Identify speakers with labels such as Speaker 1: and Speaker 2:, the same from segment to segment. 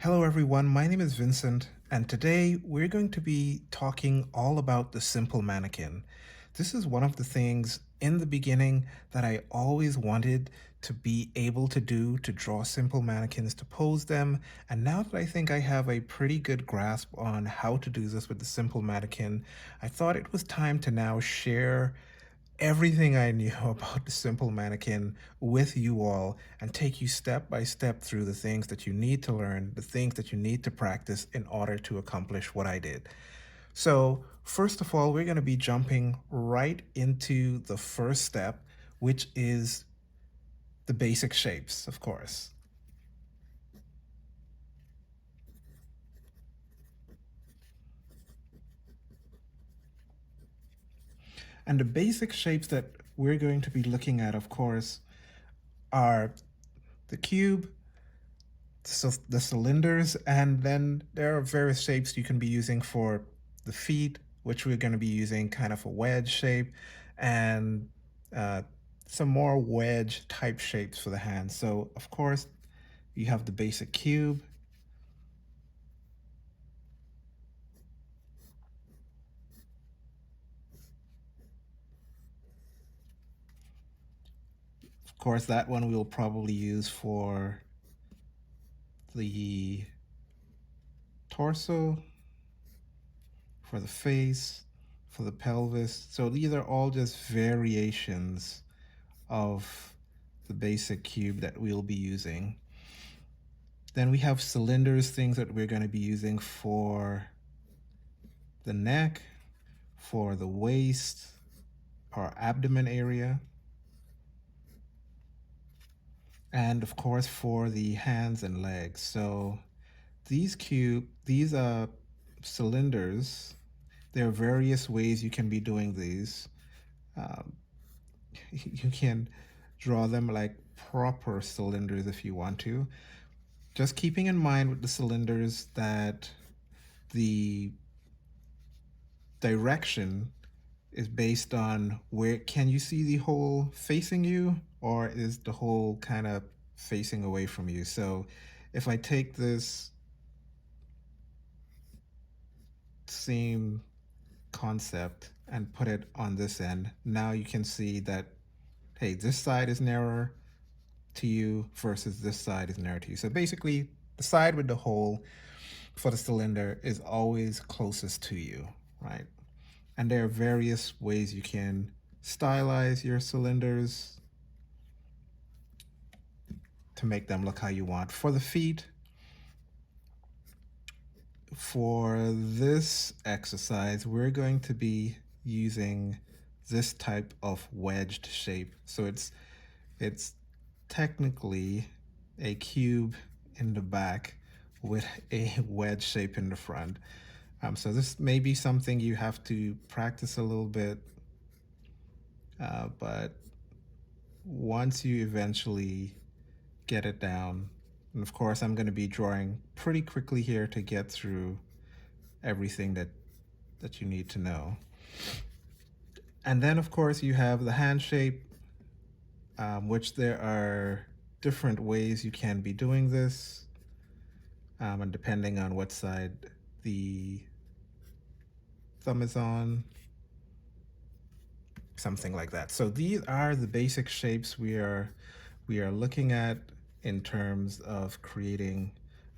Speaker 1: Hello, everyone. My name is Vincent, and today we're going to be talking all about the simple mannequin. This is one of the things in the beginning that I always wanted to be able to do to draw simple mannequins to pose them. And now that I think I have a pretty good grasp on how to do this with the simple mannequin, I thought it was time to now share everything I knew about the simple mannequin with you all and take you step by step through the things that you need to learn, the things that you need to practice in order to accomplish what I did. So, first of all, we're going to be jumping right into the first step, which is the basic shapes, of course. And the basic shapes that we're going to be looking at, of course, are the cube, so the cylinders, and then there are various shapes you can be using for the feet, which we're going to be using kind of a wedge shape, and uh, some more wedge type shapes for the hands. So of course you have the basic cube. Of course, that one we'll probably use for the torso, for the face, for the pelvis. So these are all just variations of the basic cube that we'll be using. Then we have cylinders, things that we're going to be using for the neck, for the waist, our abdomen area, and of course for the hands and legs. So these cylinders, there are various ways you can be doing these. Um, you can draw them like proper cylinders if you want to. Just keeping in mind with the cylinders that the direction is based on where can you see the hole facing you, or is the hole kind of facing away from you. So if I take this same concept and put it on this end, now you can see that, hey, this side is narrower to you versus this side is narrow to you. So basically the side with the hole for the cylinder is always closest to you, right? And there are various ways you can stylize your cylinders to make them look how you want. For the feet, for this exercise, we're going to be using this type of wedged shape. So it's technically a cube in the back with a wedge shape in the front. So this may be something you have to practice a little bit, but once you eventually get it down, and of course I'm going to be drawing pretty quickly here to get through everything that you need to know. And then of course you have the hand shape, which there are different ways you can be doing this, and depending on what side the thumb is on, something like that. So these are the basic shapes we are looking at in terms of creating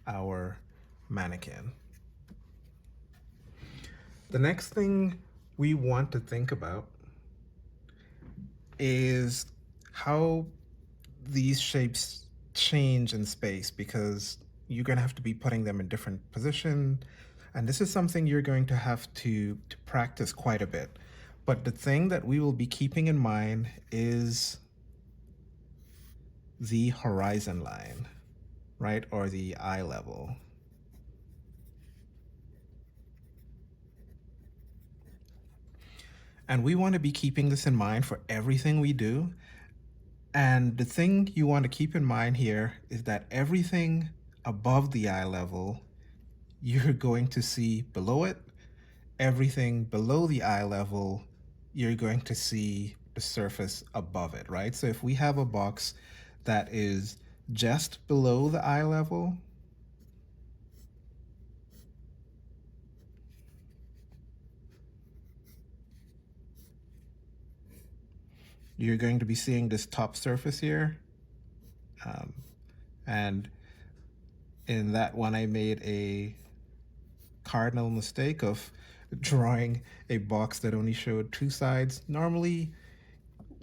Speaker 1: our mannequin. The next thing we want to think about is how these shapes change in space, because you're going to have to be putting them in different position, and this is something you're going to have to practice quite a bit. But the thing that we will be keeping in mind is the horizon line, right? Or the eye level. And we want to be keeping this in mind for everything we do. And the thing you want to keep in mind here is that everything above the eye level, you're going to see below it. Everything below the eye level, you're going to see the surface above it, right? So if we have a box that is just below the eye level, you're going to be seeing this top surface here. And in that one, I made a cardinal mistake of drawing a box that only showed two sides. Normally,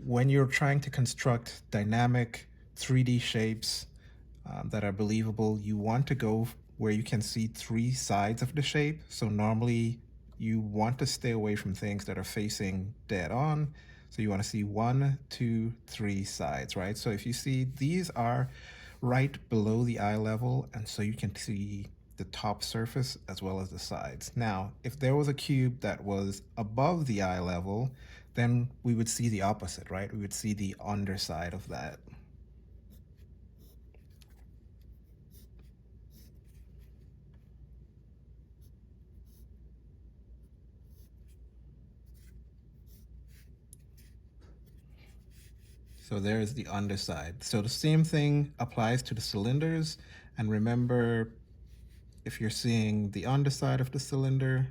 Speaker 1: when you're trying to construct dynamic 3D shapes that are believable, you want to go where you can see three sides of the shape. So normally you want to stay away from things that are facing dead on. So you want to see one, two, three sides, right? So if you see, these are right below the eye level, and so you can see the top surface as well as the sides. Now, if there was a cube that was above the eye level, then we would see the opposite, right? We would see the underside of that. So there's the underside. So the same thing applies to the cylinders. And remember, if you're seeing the underside of the cylinder,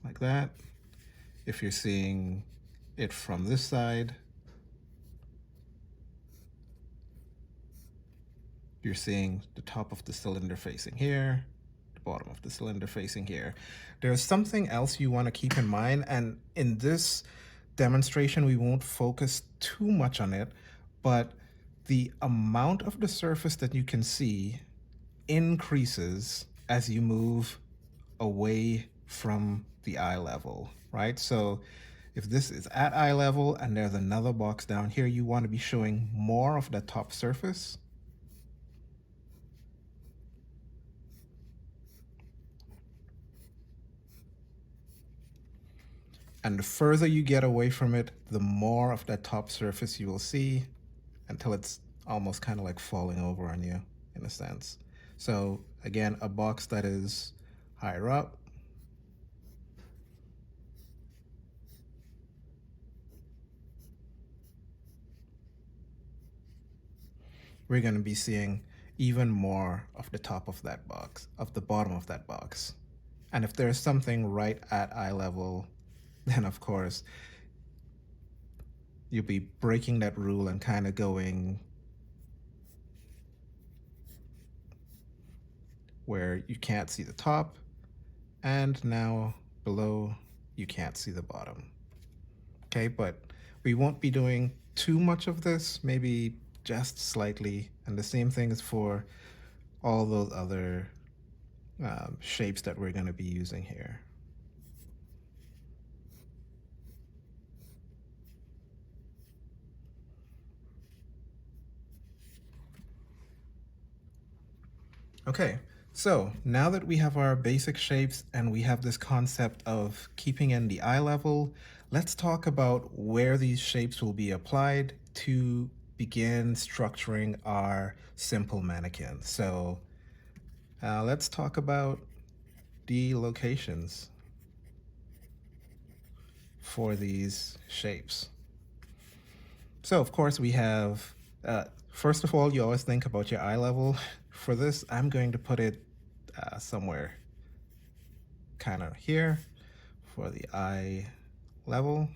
Speaker 1: like that, if you're seeing it from this side, you're seeing the top of the cylinder facing here, the bottom of the cylinder facing here. There's something else you want to keep in mind, and in this demonstration, we won't focus too much on it, but the amount of the surface that you can see increases as you move away from the eye level, right? So if this is at eye level and there's another box down here, you want to be showing more of the top surface. And the further you get away from it, the more of that top surface you will see until it's almost kind of like falling over on you in a sense. So again, a box that is higher up, we're going to be seeing even more of the top of that box, of the bottom of that box. And if there's something right at eye level, then of course you'll be breaking that rule and kind of going where you can't see the top, and now below you can't see the bottom. Okay, but we won't be doing too much of this, maybe just slightly, and the same thing is for all those other shapes that we're going to be using here. Okay, so now that we have our basic shapes and we have this concept of keeping in the eye level, let's talk about where these shapes will be applied to begin structuring our simple mannequin. So let's talk about the locations for these shapes. So of course we have, first of all, you always think about your eye level. For this, I'm going to put it somewhere kind of here for the eye level.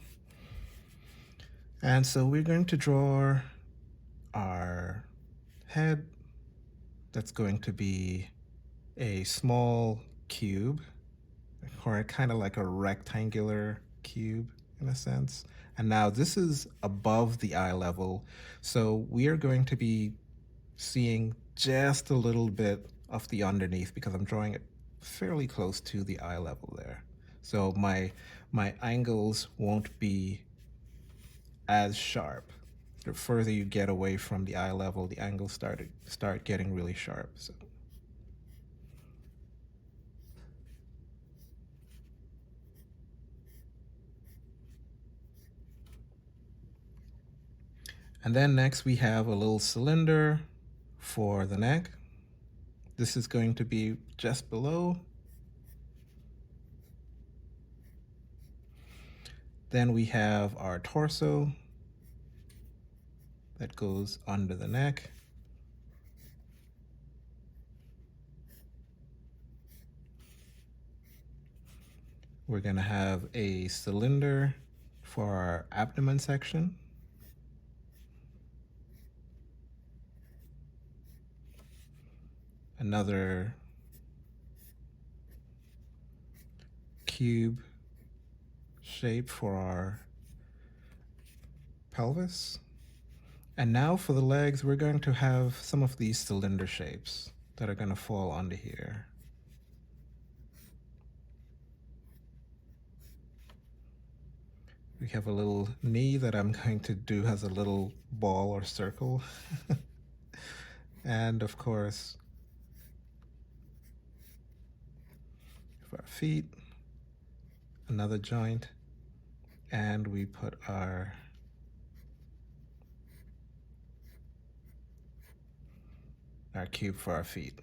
Speaker 1: And so we're going to draw our head. That's going to be a small cube, or kind of like a rectangular cube in a sense. And now this is above the eye level. So we are going to be seeing just a little bit of the underneath because I'm drawing it fairly close to the eye level there. So my angles won't be as sharp. The further you get away from the eye level, the angles start getting really sharp. So. And then next we have a little cylinder for the neck. This is going to be just below. Then we have our torso that goes under the neck. We're going to have a cylinder for our abdomen section. Another cube shape for our pelvis. And now for the legs, we're going to have some of these cylinder shapes that are going to fall onto here. We have a little knee that I'm going to do as a little ball or circle. And of course, for our feet, another joint, and we put our cube for our feet.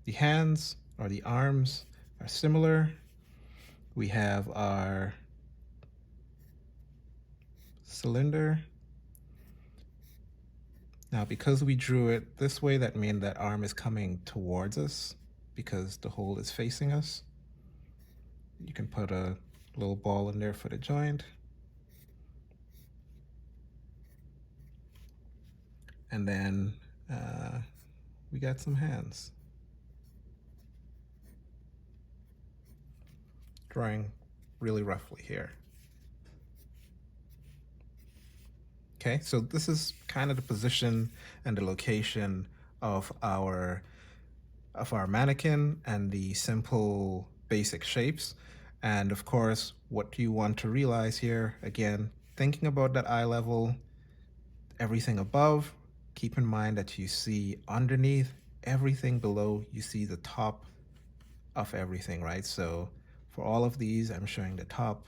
Speaker 1: The hands or the arms are similar. We have our cylinder. Now, because we drew it this way, that means that arm is coming towards us because the hole is facing us. You can put a little ball in there for the joint. And then we got some hands. Drawing really roughly here. Okay, so this is kind of the position and the location of our mannequin and the simple basic shapes. And of course, what you want to realize here, again, thinking about that eye level, everything above, keep in mind that you see underneath, everything below, you see the top of everything, right? So for all of these, I'm showing the top,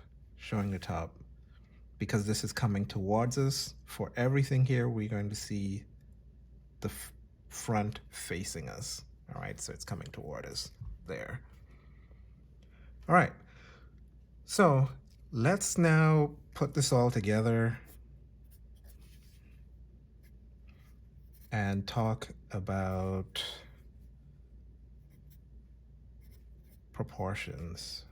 Speaker 1: because this is coming towards us. For everything here, we're going to see the front facing us. All right, so it's coming toward us there. All right, so let's now put this all together and talk about proportions.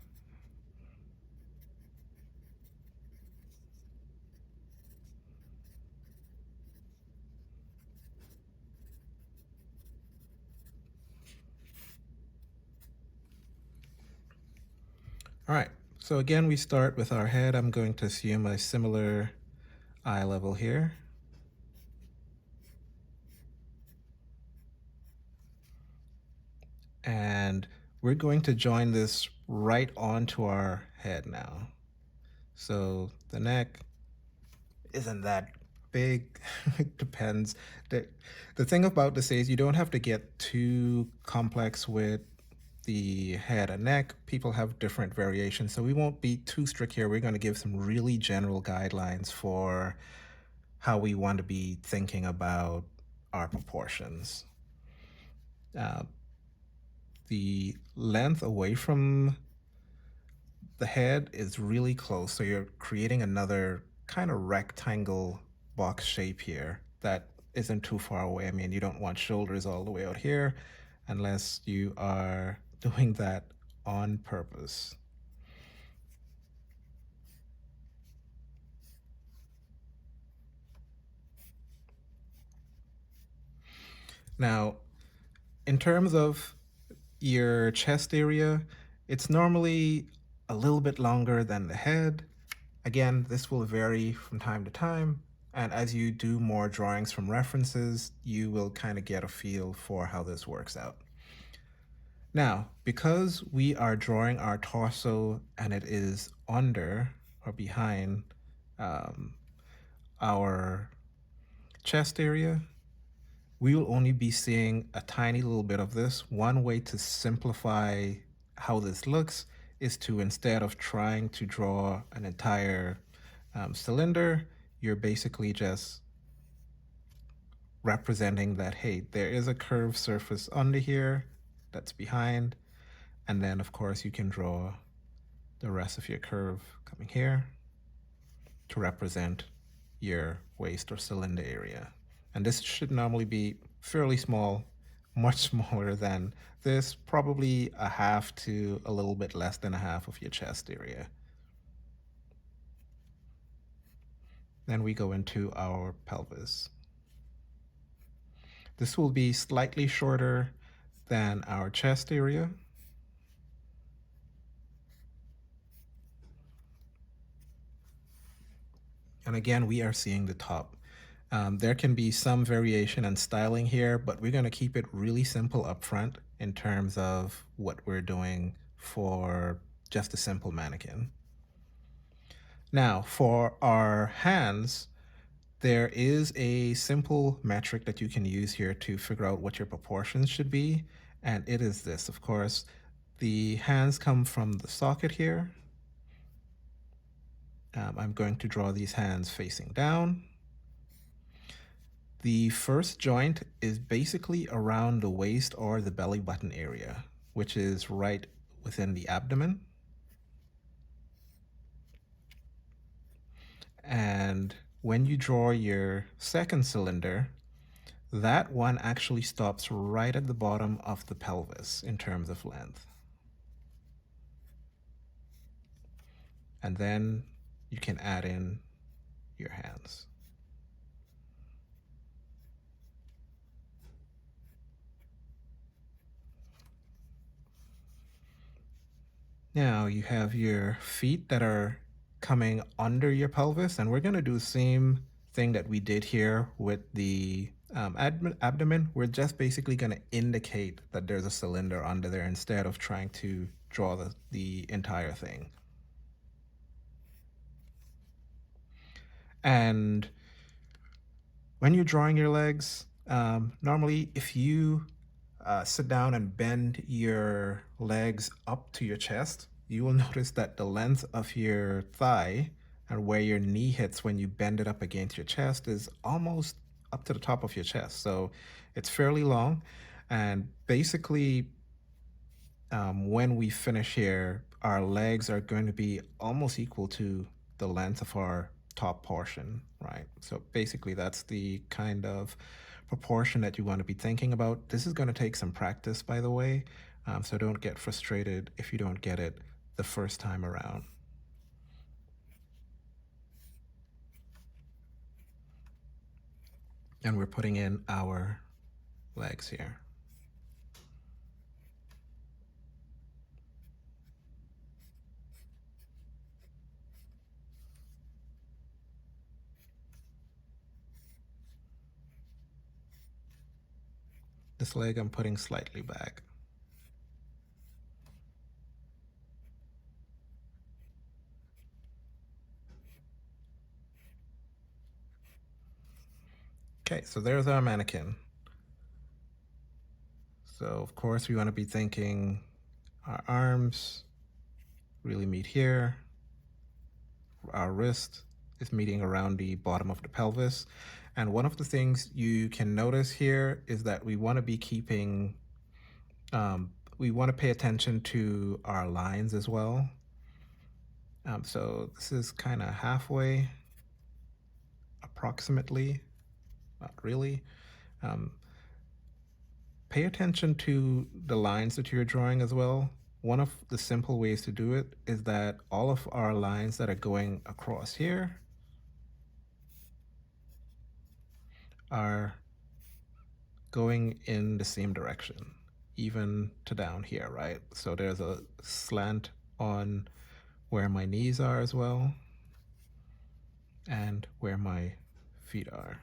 Speaker 1: All right, so again, we start with our head. I'm going to assume a similar eye level here. And we're going to join this right onto our head now. So the neck isn't that big. It depends. The thing about this is you don't have to get too complex with the head and neck. People have different variations, so we won't be too strict here. We're going to give some really general guidelines for how we want to be thinking about our proportions. The length away from the head is really close, so you're creating another kind of rectangle box shape here that isn't too far away. I mean, you don't want shoulders all the way out here unless you are doing that on purpose. Now, in terms of your chest area, it's normally a little bit longer than the head. Again, this will vary from time to time, and as you do more drawings from references, you will kind of get a feel for how this works out. Now, because we are drawing our torso and it is under or behind our chest area, we will only be seeing a tiny little bit of this. One way to simplify how this looks is to, instead of trying to draw an entire cylinder, you're basically just representing that, hey, there is a curved surface under here that's behind. And then, of course, you can draw the rest of your curve coming here to represent your waist or cylinder area. And this should normally be fairly small, much smaller than this, probably a half to a little bit less than a half of your chest area. Then we go into our pelvis. This will be slightly shorter than our chest area. And again, we are seeing the top. There can be some variation and styling here, but we're going to keep it really simple up front in terms of what we're doing for just a simple mannequin. Now, for our hands, there is a simple metric that you can use here to figure out what your proportions should be, and it is this, of course. The hands come from the socket here. I'm going to draw these hands facing down. The first joint is basically around the waist or the belly button area, which is right within the abdomen. And when you draw your second cylinder, that one actually stops right at the bottom of the pelvis in terms of length. And then you can add in your hands. Now you have your feet that are coming under your pelvis, and we're going to do the same thing that we did here with the abdomen. We're just basically going to indicate that there's a cylinder under there instead of trying to draw the entire thing. And when you're drawing your legs, normally if you sit down and bend your legs up to your chest, you will notice that the length of your thigh and where your knee hits when you bend it up against your chest is almost up to the top of your chest. So it's fairly long. And basically, when we finish here, our legs are going to be almost equal to the length of our top portion, right? So basically, that's the kind of proportion that you want to be thinking about. This is going to take some practice, by the way, so don't get frustrated if you don't get it the first time around. And we're putting in our legs here. This leg I'm putting slightly back. Okay, so there's our mannequin. So of course we want to be thinking our arms really meet here. Our wrist is meeting around the bottom of the pelvis. And one of the things you can notice here is that we want to be keeping, we want to pay attention to our lines as well. So this is kind of halfway, approximately, not really. Pay attention to the lines that you're drawing as well. One of the simple ways to do it is that all of our lines that are going across here are going in the same direction, even to down here, right? So there's a slant on where my knees are as well, and where my feet are.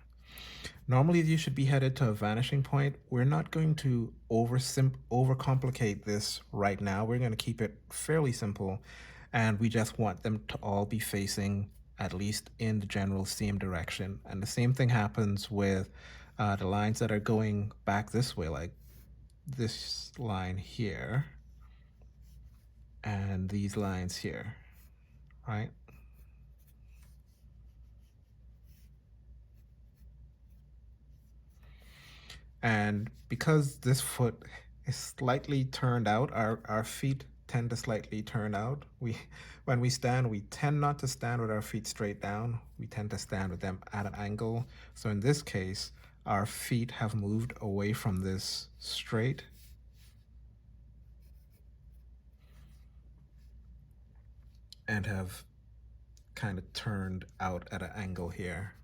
Speaker 1: Normally, you should be headed to a vanishing point. We're not going to overcomplicate this right now. We're going to keep it fairly simple, and we just want them to all be facing at least in the general same direction. And the same thing happens with the lines that are going back this way, like this line here and these lines here, right? And because this foot is slightly turned out, our feet tend to slightly turn out. When we stand, we tend not to stand with our feet straight down. We tend to stand with them at an angle. So in this case, our feet have moved away from this straight and have kind of turned out at an angle here.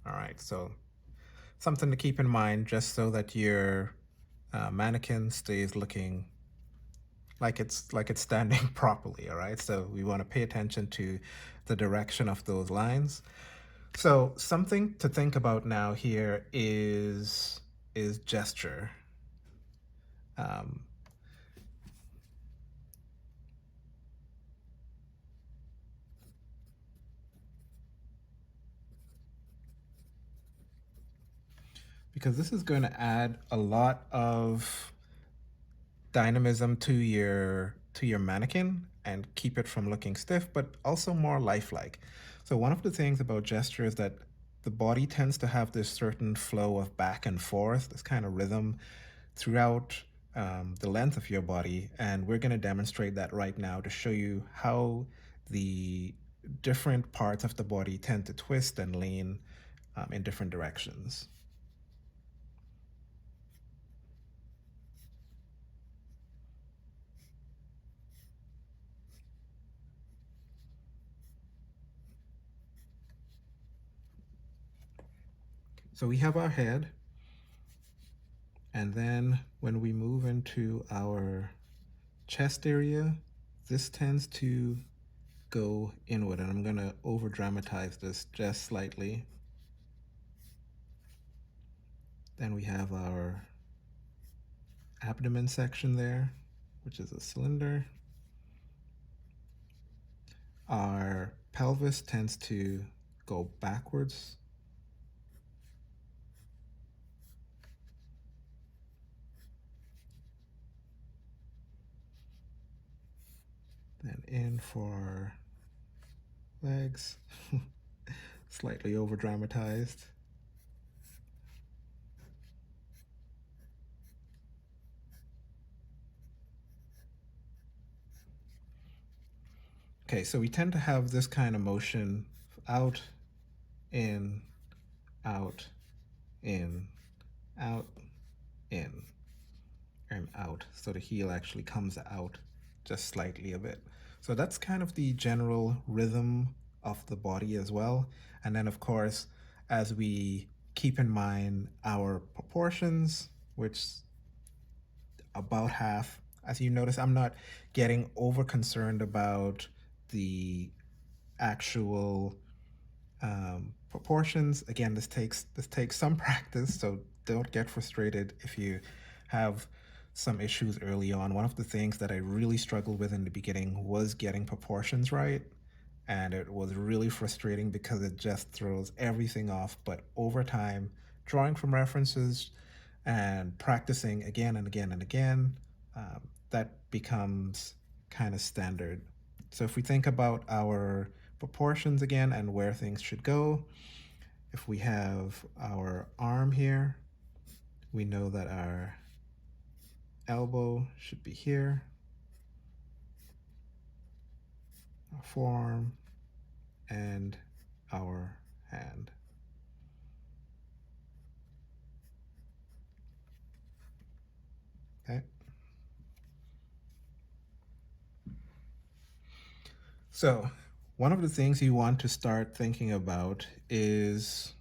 Speaker 1: All right, so something to keep in mind just so that your mannequin stays looking like it's standing properly. All right, so we want to pay attention to the direction of those lines. So something to think about now here is gesture. Um, because this is going to add a lot of dynamism to your mannequin and keep it from looking stiff, but also more lifelike. So one of the things about gesture is that the body tends to have this certain flow of back and forth, this kind of rhythm throughout the length of your body, and we're going to demonstrate that right now to show you how the different parts of the body tend to twist and lean in different directions. So we have our head, and then when we move into our chest area, this tends to go inward, and I'm going to over dramatize this just slightly. Then we have our abdomen section there, which is a cylinder. Our pelvis tends to go backwards. Then in for legs, slightly over dramatized. Okay, so we tend to have this kind of motion out, in, out, in, out, in, and out. So the heel actually comes out just slightly a bit. So that's kind of the general rhythm of the body as well. And then, of course, as we keep in mind our proportions, which about half, as you notice, I'm not getting over concerned about the actual proportions. Again, this takes some practice, so don't get frustrated if you have some issues early on. One of the things that I really struggled with in the beginning was getting proportions right, and it was really frustrating because it just throws everything off. But over time, drawing from references and practicing again and again and again, that becomes kind of standard. So if we think about our proportions again and where things should go, if we have our arm here, we know that our elbow should be here, our forearm, and our hand. Okay. So one of the things you want to start thinking about is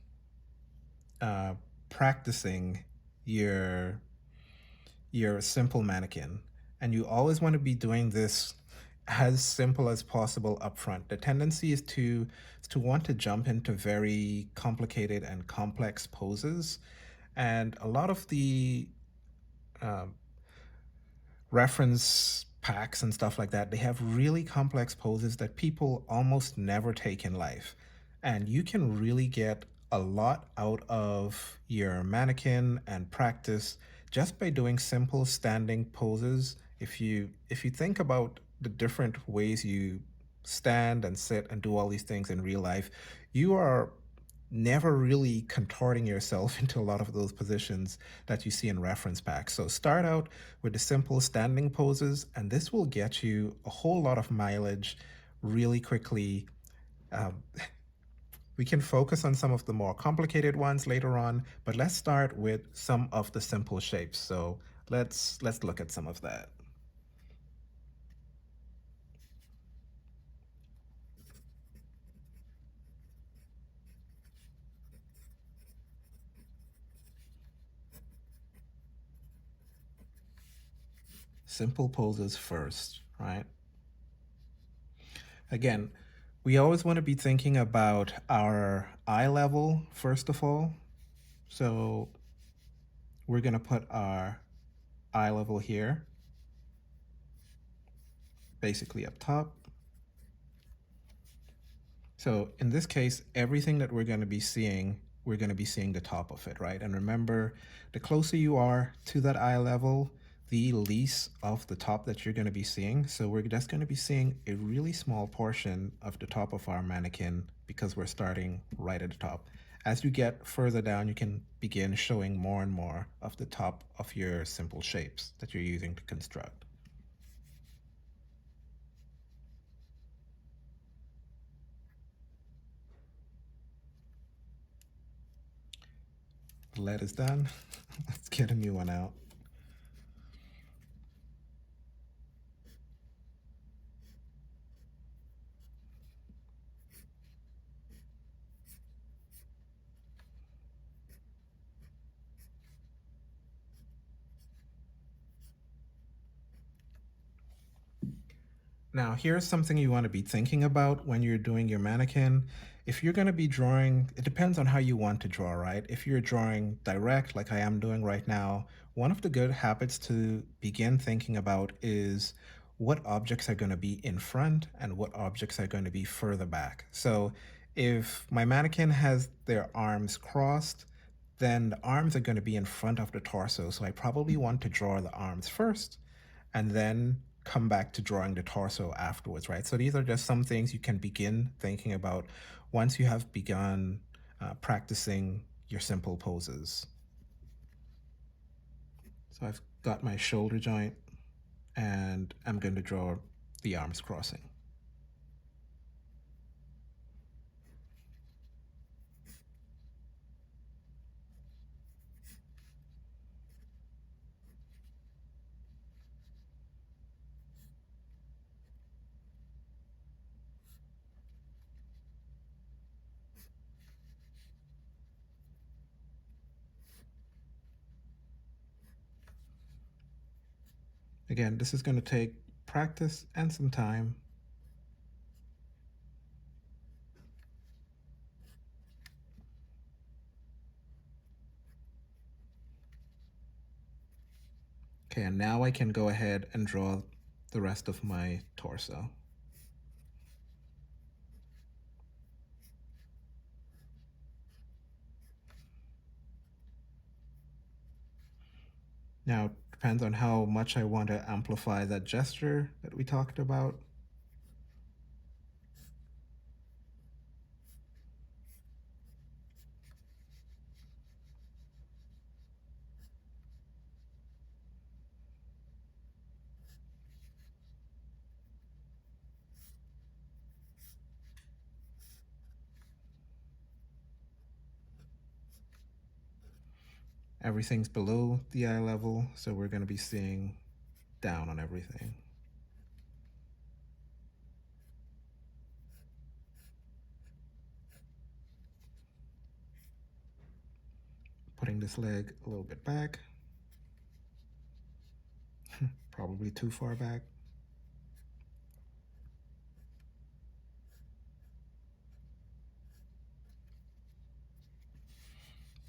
Speaker 1: uh, practicing your your simple mannequin. And you always want to be doing this as simple as possible up front. The tendency is to want to jump into very complicated and complex poses. And a lot of the um, reference packs and stuff like that, they have really complex poses that people almost never take in life. And you can really get a lot out of your mannequin and practice just by doing simple standing poses. If you think about the different ways you stand and sit and do all these things in real life, you are never really contorting yourself into a lot of those positions that you see in reference packs. So start out with the simple standing poses, and this will get you a whole lot of mileage really quickly. Um, we can focus on some of the more complicated ones later on, but let's start with some of the simple shapes. So let's look at some of that. simple poses first, right? Again, we always want to be thinking about our eye level first of all. So we're going to put our eye level here, basically up top. So in this case, everything that we're going to be seeing the top of it, right? And remember, the closer you are to that eye level, the least of the top that you're going to be seeing. So we're just going to be seeing a really small portion of the top of our mannequin because we're starting right at the top. As you get further down, you can begin showing more and more of the top of your simple shapes that you're using to construct. The lead is done. Let's get a new one out. Now, here's something you want to be thinking about when you're doing your mannequin. If you're going to be drawing, it depends on how you want to draw, right? If you're drawing direct, like I am doing right now, one of the good habits to begin thinking about is what objects are going to be in front and what objects are going to be further back. So if my mannequin has their arms crossed, then the arms are going to be in front of the torso. So I probably want to draw the arms first and then come back to drawing the torso afterwards, right? So these are just some things you can begin thinking about once you have begun practicing your simple poses. So I've got my shoulder joint and I'm going to draw the arms crossing. Again, this is going to take practice and some time. Okay, and now I can go ahead and draw the rest of my torso. Now, it depends on how much I want to amplify that gesture that we talked about. Everything's below the eye level, so we're going to be seeing down on everything. Putting this leg a little bit back, probably too far back.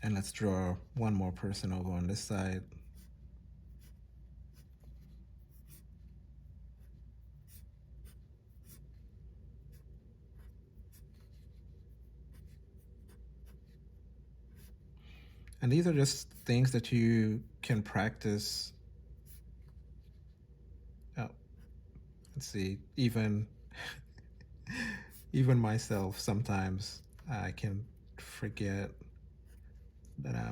Speaker 1: And let's draw one more person over on this side. And these are just things that you can practice. Oh, let's see, even even myself, sometimes I can forget that I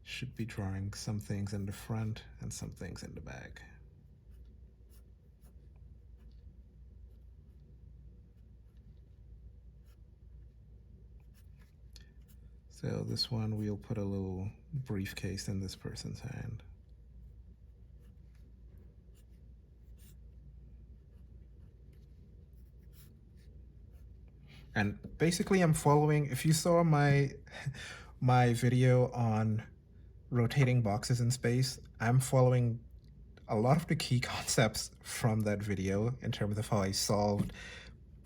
Speaker 1: should be drawing some things in the front and some things in the back. So this one, we'll put a little briefcase in this person's hand. And basically I'm following, if you saw my my video on rotating boxes in space, I'm following a lot of the key concepts from that video in terms of how I solved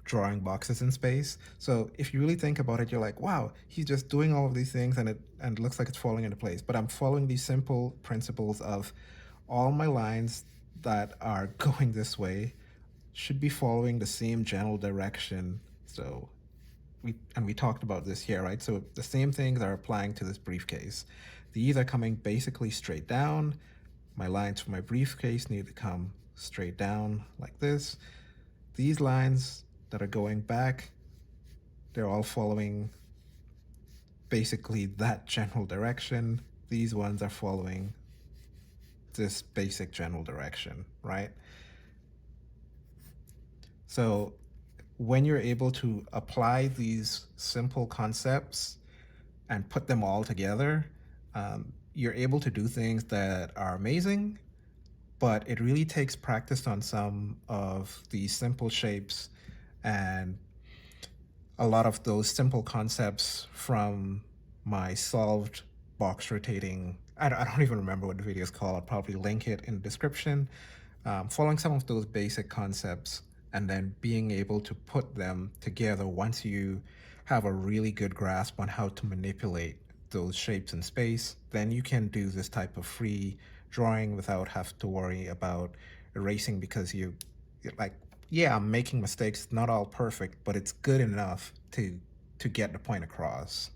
Speaker 1: drawing boxes in space. So if you really think about it, you're like, wow, he's just doing all of these things and it looks like it's falling into place. But I'm following these simple principles of all my lines that are going this way should be following the same general direction. So we talked about this here, right? So the same things are applying to this briefcase. These are coming basically straight down. My lines for my briefcase need to come straight down like this. These lines that are going back, they're all following basically that general direction. These ones are following this basic general direction, right? So when you're able to apply these simple concepts and put them all together, you're able to do things that are amazing, but it really takes practice on some of these simple shapes and a lot of those simple concepts from my solved box rotating. I don't even remember what the video is called. I'll probably link it in the description. Following some of those basic concepts and then being able to put them together once you have a really good grasp on how to manipulate those shapes in space, then you can do this type of free drawing without having to worry about erasing because you're like, yeah, I'm making mistakes, not all perfect, but it's good enough to get the point across.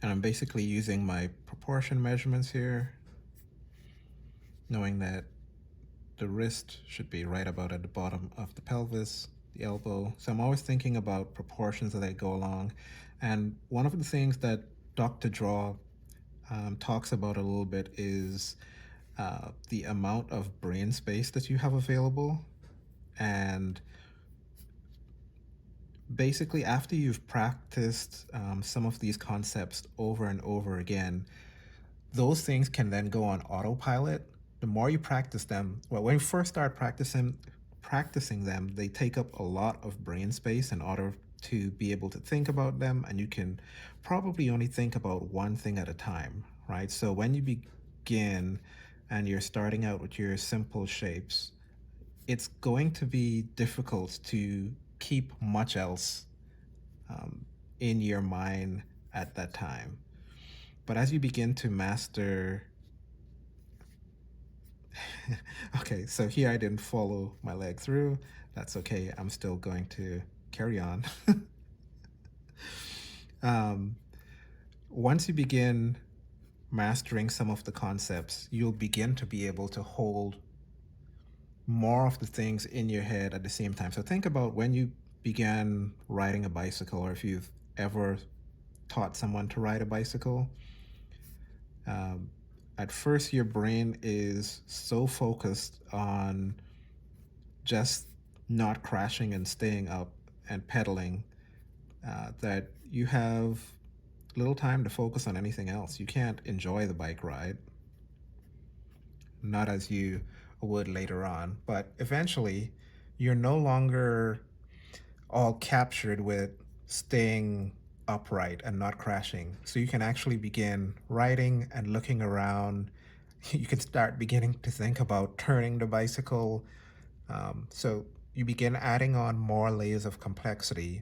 Speaker 1: And I'm basically using my proportion measurements here, knowing that the wrist should be right about at the bottom of the pelvis, the elbow. So I'm always thinking about proportions as I go along. And one of the things that Dr. Draw talks about a little bit is the amount of brain space that you have available. And basically, after you've practiced some of these concepts over and over again, those things can then go on autopilot. The more you practice them, well, when you first start practicing them, they take up a lot of brain space in order to be able to think about them, and you can probably only think about one thing at a time, right? So when you begin and you're starting out with your simple shapes, it's going to be difficult to keep much else in your mind at that time. But as you begin to master, okay, so here I didn't follow my leg through. That's okay. I'm still going to carry on. um, Once you begin mastering some of the concepts, you'll begin to be able to hold more of the things in your head at the same time. So think about when you began riding a bicycle, or if you've ever taught someone to ride a bicycle. Um, at first, your brain is so focused on just not crashing and staying up and pedaling that you have little time to focus on anything else. You can't enjoy the bike ride, not as you would later on. But eventually, you're no longer all captured with staying upright and not crashing. So you can actually begin riding and looking around. You can start beginning to think about turning the bicycle. So you begin adding on more layers of complexity.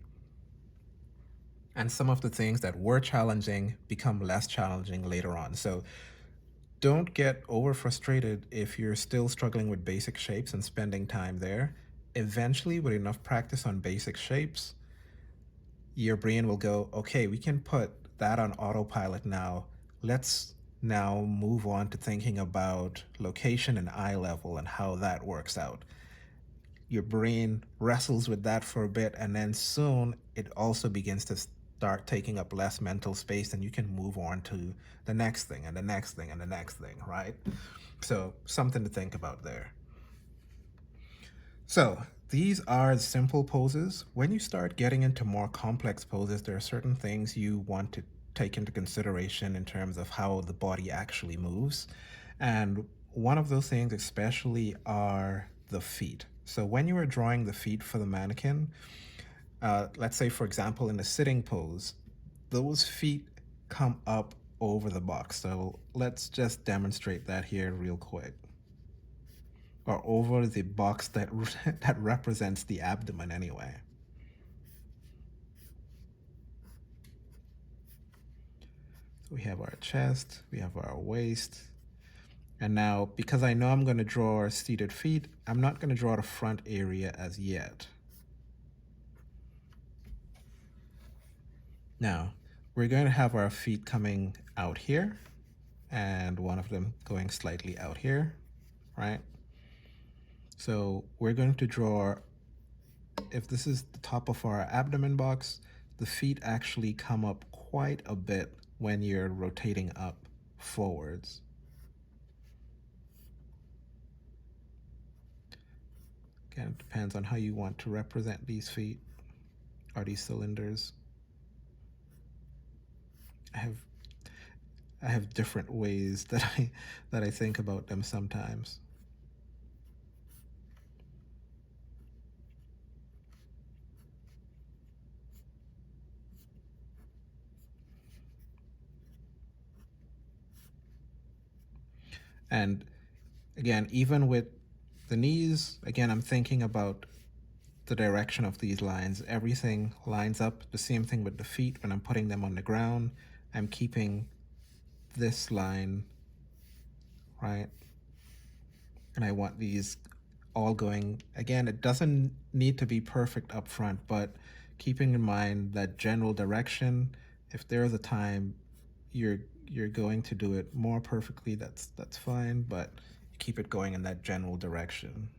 Speaker 1: And some of the things that were challenging become less challenging later on. So don't get over frustrated if you're still struggling with basic shapes and spending time there. Eventually, with enough practice on basic shapes, your brain will go, okay, we can put that on autopilot now. Let's now move on to thinking about location and eye level and how that works out. Your brain wrestles with that for a bit, and then soon it also begins to start taking up less mental space, and you can move on to the next thing and the next thing and the next thing, right? So, something to think about there. So, these are simple poses. When you start getting into more complex poses, there are certain things you want to take into consideration in terms of how the body actually moves. And one of those things, especially, are the feet. So when you are drawing the feet for the mannequin, let's say, for example, in a sitting pose, those feet come up over the box. So let's just demonstrate that here real quick. Or over the box that that represents the abdomen anyway. So we have our chest, we have our waist, and now because I know I'm going to draw our seated feet, I'm not going to draw the front area as yet. Now, we're going to have our feet coming out here and one of them going slightly out here, right? So we're going to draw, if this is the top of our abdomen box, the feet actually come up quite a bit when you're rotating up forwards. Again, it depends on how you want to represent these feet or these cylinders. I have I have different ways that I think about them sometimes. And again, even with the knees, again, I'm thinking about the direction of these lines. Everything lines up. The same thing with the feet. When I'm putting them on the ground, I'm keeping this line, right? And I want these all going, again, it doesn't need to be perfect up front, but keeping in mind that general direction, if there's a time you're you're going to do it more perfectly, that's fine, but keep it going in that general direction.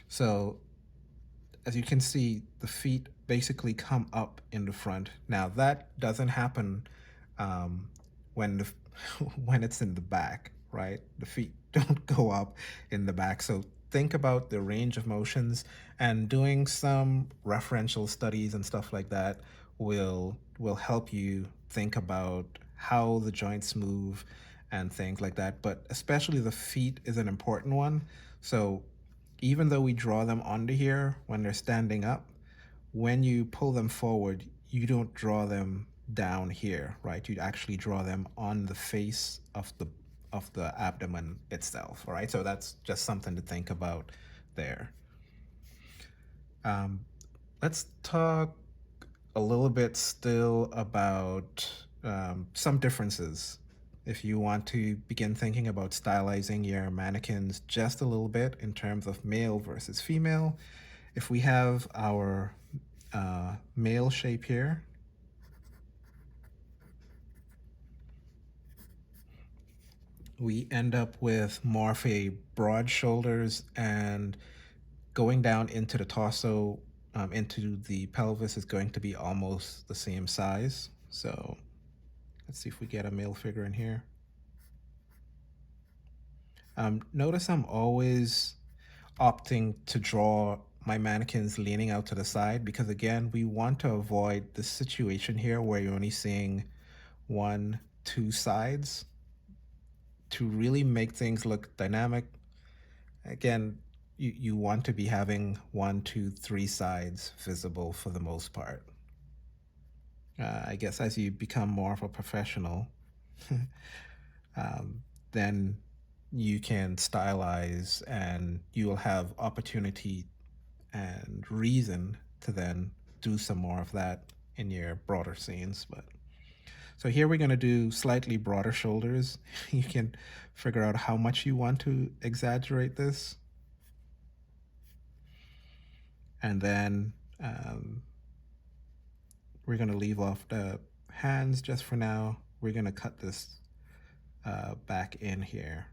Speaker 1: So as you can see, the feet basically come up in the front. Now that doesn't happen um, when the when it's in the back, right? The feet don't go up in the back. So think about the range of motions, and doing some referential studies and stuff like that will help you think about how the joints move and things like that. But especially the feet is an important one. So even though we draw them onto here when they're standing up, when you pull them forward, you don't draw them down here, right? You actually draw them on the face of the abdomen itself, all right? So that's just something to think about there. Um, let's talk a little bit still about some differences. If you want to begin thinking about stylizing your mannequins just a little bit in terms of male versus female, if we have our male shape here, we end up with more of a broad shoulders, and going down into the torso, into the pelvis is going to be almost the same size. So let's see if we get a male figure in here. Notice I'm always opting to draw my mannequins leaning out to the side because, again, we want to avoid the situation here where you're only seeing one, two sides. To really make things look dynamic, again, you want to be having one, two, three sides visible for the most part. I guess as you become more of a professional, then you can stylize and you'll have opportunity and reason to then do some more of that in your broader scenes. But so here we're going to do slightly broader shoulders. You can figure out how much you want to exaggerate this. And then we're going to leave off the hands just for now. We're going to cut this back in here.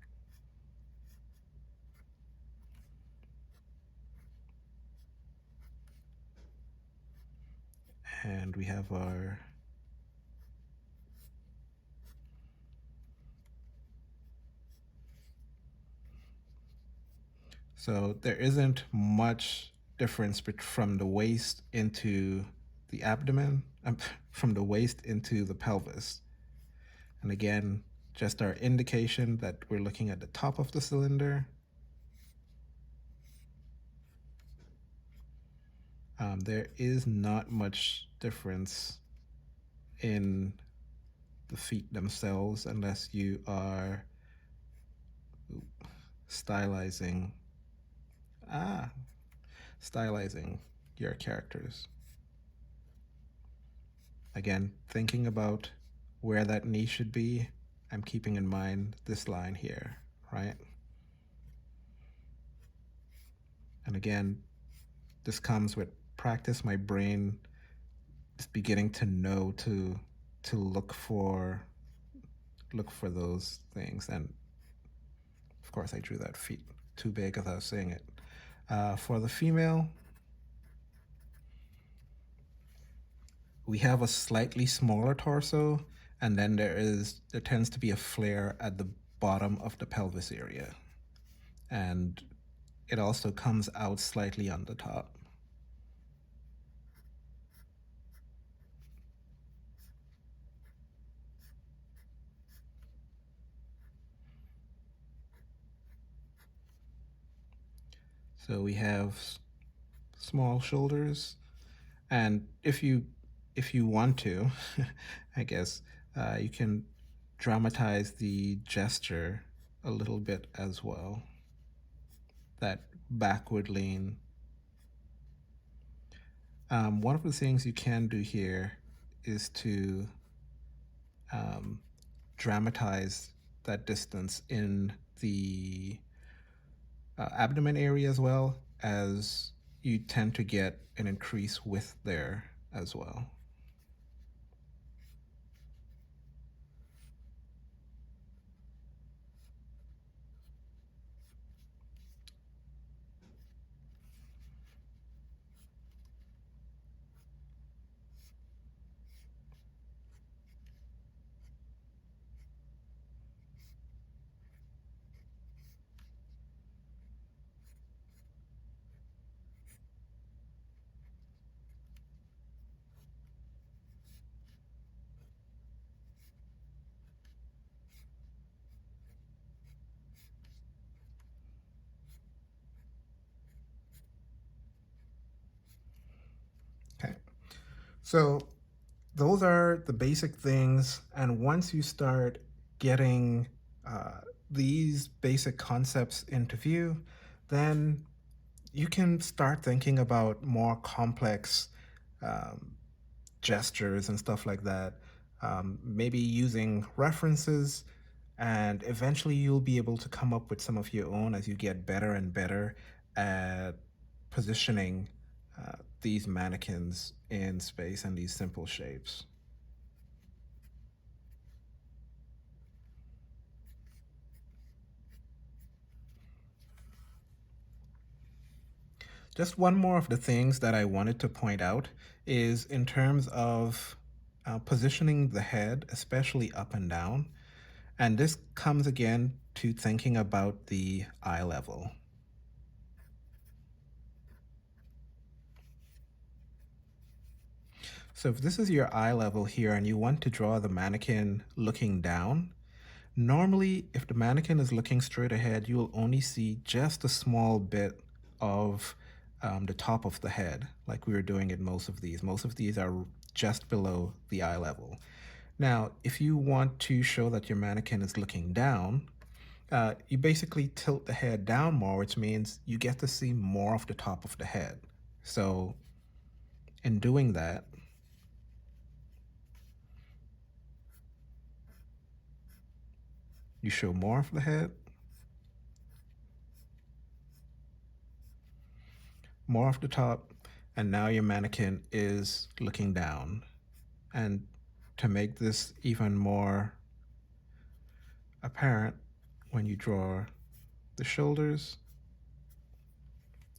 Speaker 1: And we have our so there isn't much difference from the waist into the abdomen, from the waist into the pelvis. And again, just our indication that we're looking at the top of the cylinder. There is not much difference in the feet themselves unless you are stylizing ah stylizing your characters. Again, thinking about where that knee should be, I'm keeping in mind this line here, right? And again, this comes with practice. My brain is beginning to know to look for those things. And of course, I drew that feet too big as I was saying it. For the female, we have a slightly smaller torso, and then there tends to be a flare at the bottom of the pelvis area, and it also comes out slightly on the top. So we have small shoulders, and if you want to, I guess you can dramatize the gesture a little bit as well. That backward lean. One of the things you can do here is to um, dramatize that distance in the abdomen area as well, as you tend to get an increased width there as well. Okay, so those are the basic things, and once you start getting uh, these basic concepts into view, then you can start thinking about more complex um, gestures and stuff like that. Maybe using references, and eventually you'll be able to come up with some of your own as you get better and better at positioning these mannequins in space and these simple shapes. Just one more of the things that I wanted to point out is in terms of positioning the head, especially up and down. And this comes again to thinking about the eye level. So if this is your eye level here and you want to draw the mannequin looking down, normally if the mannequin is looking straight ahead, you will only see just a small bit of the top of the head, like we were doing in most of these. Most of these are just below the eye level. Now, if you want to show that your mannequin is looking down, you basically tilt the head down more, which means you get to see more of the top of the head. So in doing that, you show more of the head, more of the top, and now your mannequin is looking down. And to make this even more apparent, when you draw the shoulders,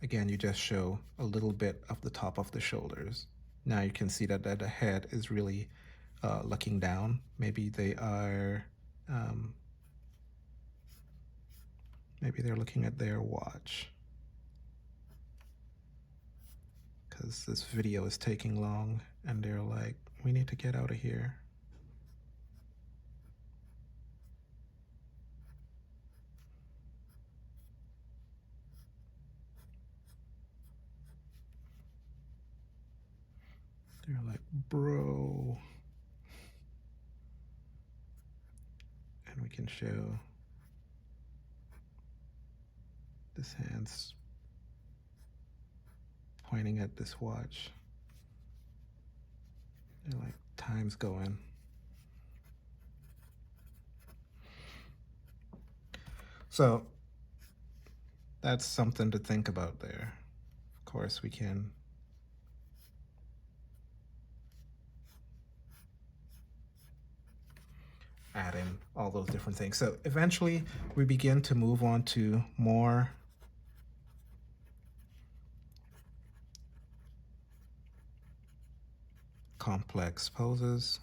Speaker 1: again, you just show a little bit of the top of the shoulders. Now you can see that the head is really looking down. Maybe they are, um, maybe they're looking at their watch, because this video is taking long and they're like, we need to get out of here. They're like, bro. And we can show this hand's pointing at this watch. They're like, time's going. So that's something to think about there. Of course, we can add in all those different things. So eventually, we begin to move on to more complex poses.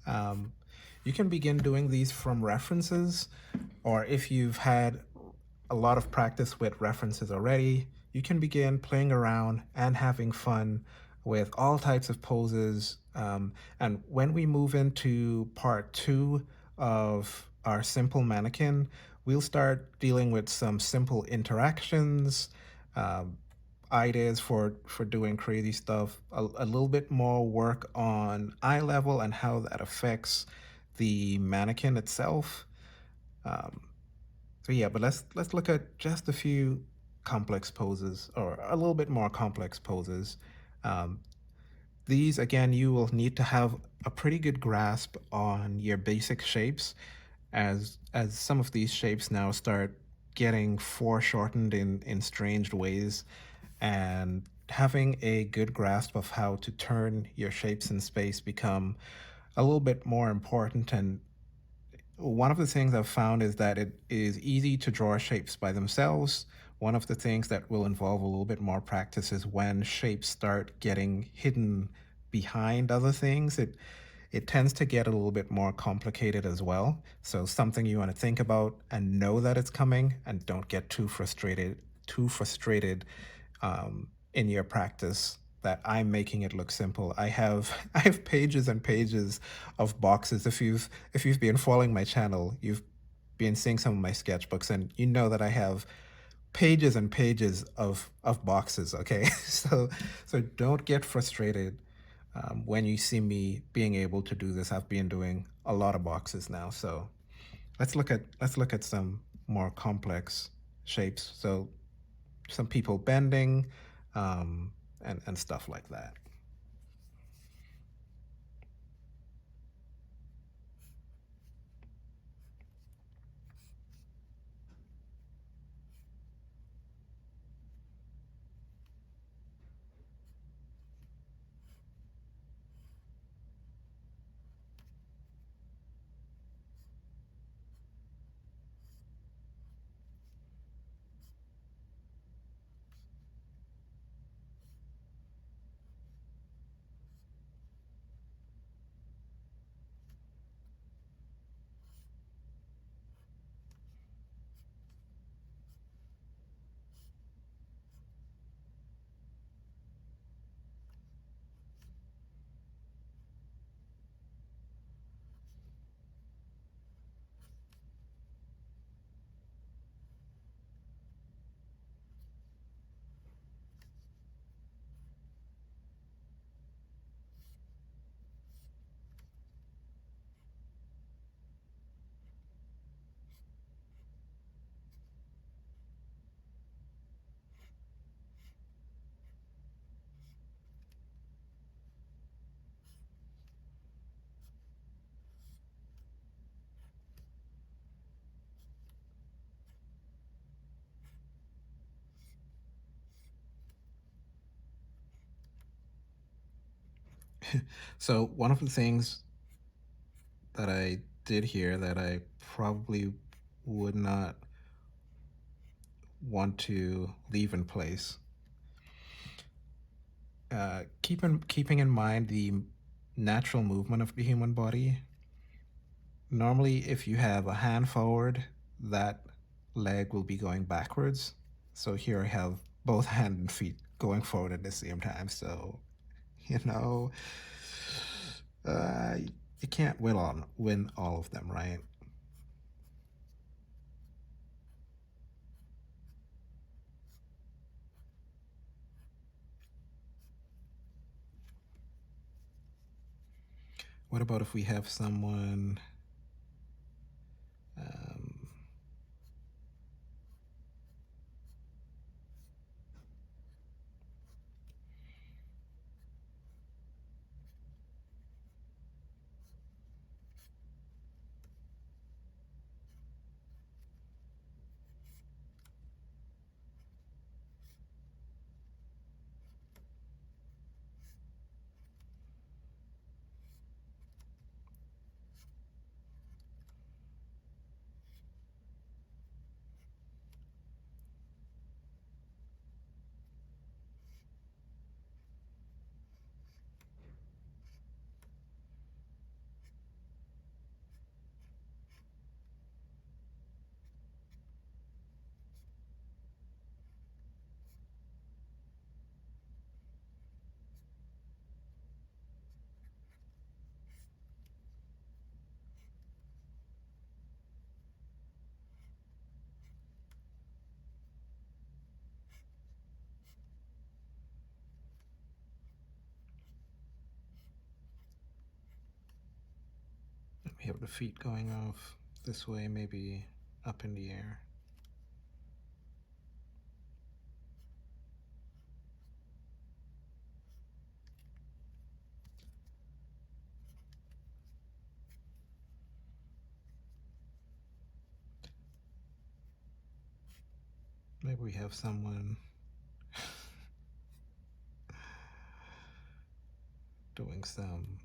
Speaker 1: Um, you can begin doing these from references, or if you've had a lot of practice with references already, you can begin playing around and having fun with all types of poses. And when we move into part two of our simple mannequin, we'll start dealing with some simple interactions, um, ideas for doing crazy stuff, a little bit more work on eye level and how that affects the mannequin itself. Um, so yeah, but let's look at just a few complex poses, or a little bit more complex poses. Um, these again, you will need to have a pretty good grasp on your basic shapes, as some of these shapes now start getting foreshortened in strange ways, and having a good grasp of how to turn your shapes in space become a little bit more important. And one of the things I've found is that it is easy to draw shapes by themselves. One of the things that will involve a little bit more practice is when shapes start getting hidden behind other things. It tends to get a little bit more complicated as well. So something you want to think about and know that it's coming, and don't get too frustrated in your practice that I'm making it look simple. I have I have pages and pages of boxes. If you've been following my channel, you've been seeing some of my sketchbooks, and you know that I have pages and pages of boxes. Okay, so don't get frustrated when you see me being able to do this. I've been doing a lot of boxes now, so let's look at some more complex shapes. So some people bending, um, and stuff like that. So one of the things that I did here that I probably would not want to leave in place, keeping in mind the natural movement of the human body. Normally, if you have a hand forward, that leg will be going backwards. So here I have both hand and feet going forward at the same time. So, you know, uh, you can't win all of them, right? What about if we have someone, um, we have the feet going off this way, maybe up in the air. Maybe we have someone doing some.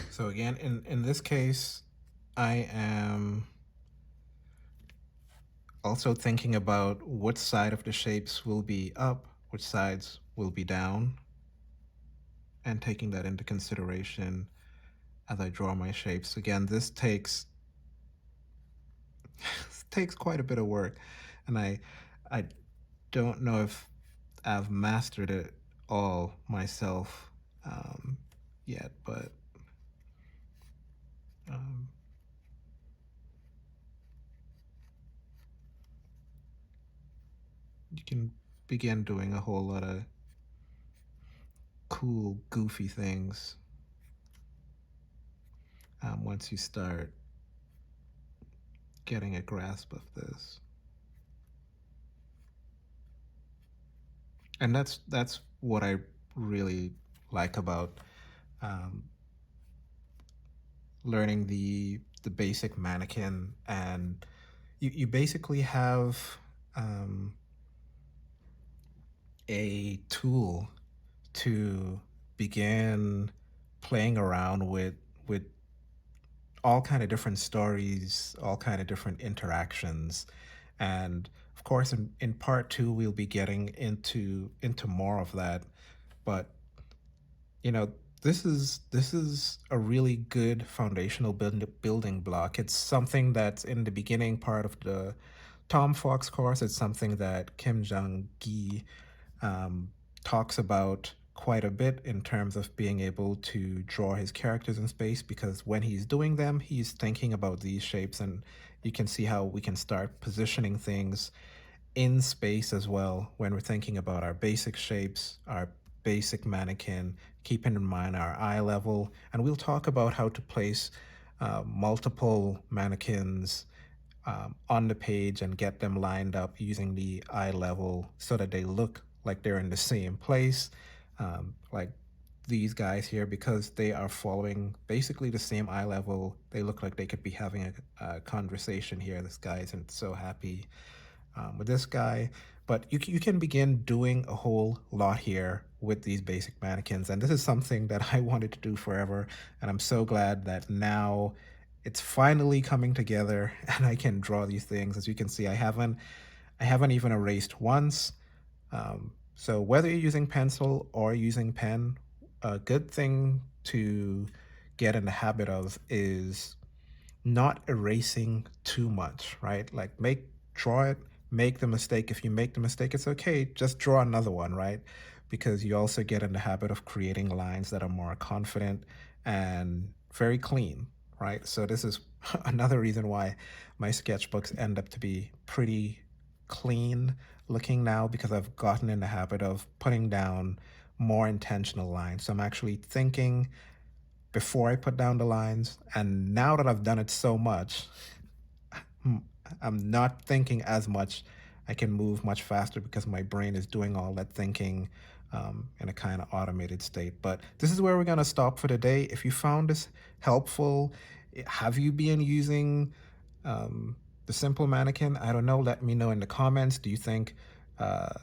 Speaker 1: So again, in this case, I am also thinking about which side of the shapes will be up, which sides will be down, and taking that into consideration as I draw my shapes. Again, this takes quite a bit of work, and I don't know if I've mastered it all myself yet, but um, you can begin doing a whole lot of cool, goofy things once you start getting a grasp of this. And that's what I really like about um, learning the basic mannequin, and you basically have um, a tool to begin playing around with all kind of different stories, all kind of different interactions, and of course, in part two, we'll be getting into more of that. But you know, this is a really good foundational building block. It's something that's in the beginning part of the Tom Fox course. It's something that Kim Jong Gi um, talks about quite a bit in terms of being able to draw his characters in space, because when he's doing them, he's thinking about these shapes, and you can see how we can start positioning things in space as well when we're thinking about our basic shapes, our basic mannequin, keeping in mind our eye level. And we'll talk about how to place multiple mannequins on the page and get them lined up using the eye level so that they look like they're in the same place. Like these guys here, because they are following basically the same eye level, they look like they could be having a conversation here. This guy isn't so happy with this guy. But you can begin doing a whole lot here with these basic mannequins. And this is something that I wanted to do forever. And I'm so glad that now it's finally coming together and I can draw these things. As you can see, I haven't even erased once. So whether you're using pencil or using pen, a good thing to get in the habit of is not erasing too much, right? Like draw it, make the mistake. If you make the mistake, it's okay. Just draw another one, right? Because you also get in the habit of creating lines that are more confident and very clean, right? So this is another reason why my sketchbooks end up to be pretty clean looking now, because I've gotten in the habit of putting down more intentional lines. So I'm actually thinking before I put down the lines. And now that I've done it so much, hmm, I'm not thinking as much. I can move much faster because my brain is doing all that thinking in a kind of automated state. But this is where we're going to stop for today. If you found this helpful, have you been using the simple mannequin? I don't know. Let me know in the comments. Do you think uh,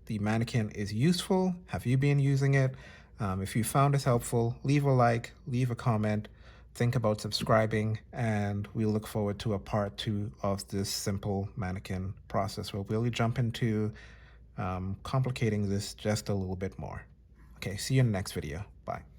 Speaker 1: the mannequin is useful? Have you been using it? If you found this helpful, leave a like, leave a comment, think about subscribing, and we look forward to a part 2 of this simple mannequin process where we'll really jump into complicating this just a little bit more. Okay, see you in the next video. Bye.